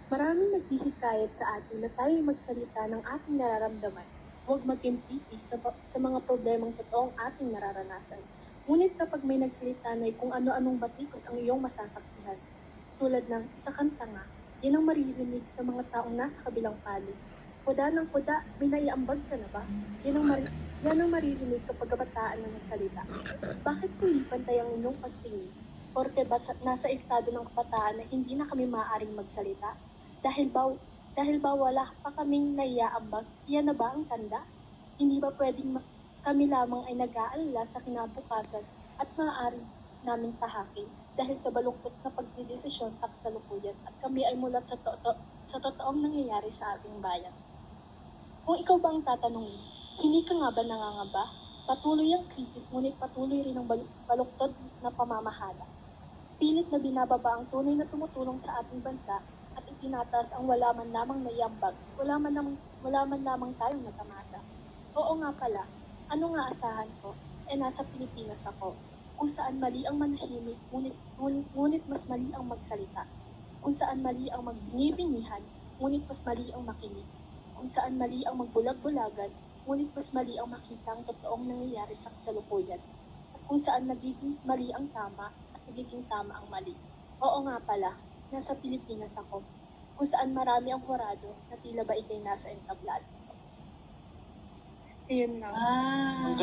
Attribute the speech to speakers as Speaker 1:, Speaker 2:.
Speaker 1: Maraming naghihikayat sa atin na tayo'y magsalita ng ating nararamdaman. Huwag maging pipi sa mga problemang totoong ating nararanasan. Ngunit kapag may nagsalita na kung ano-anong batikos ang iyong masasaksihan, tulad ng isa kang tanga, yan ang maririnig sa mga taong nasa kabilang panig. Kuda ng kuda, may naiambag ka na ba? Yan ang maririnig kapag kabataan ang nagsalita. Bakit hindi pantay ang inyong pagtingin? Porke nasa estado ng kabataan na hindi na kami maaaring magsalita? Dahil ba wala pa kaming naiaambag? Yan na ba ang tanda? Hindi ba pwedeng kami lamang ay nag-aalala sa kinabukasan at maaari naming tahakin dahil sa baluktot na pagdidesisyon sa kasalukuyan at kami ay mulat sa totoong nangyayari sa ating bayan? Kung ikaw ba ang tatanungin, hindi ka nga ba nangangamba? Patuloy ang krisis, ngunit patuloy rin ang baluktod na pamamahala. Pilit na binababa ang tunay na tumutulong sa ating bansa at itinataas ang wala man lamang naiambag, wala man lamang tayong natamasa. Oo nga pala, ano nga asahan ko? Nasa Pilipinas ako, kung saan mali ang manahimik, ngunit mas mali ang magsalita. Kung saan mali ang magbingi-bingihan, ngunit mas mali ang makinig. Kung saan mali ang magbulag-bulagan, ngunit mas mali ang makita ang totoong nangyayari sa kasalukuyan. At kung saan nagiging mali ang tama at nagiging tama ang mali. Oo nga pala, nasa Pilipinas ako, kung saan marami ang hurado na tila ba ikay nasa entablado. Ayun lang.
Speaker 2: Ah.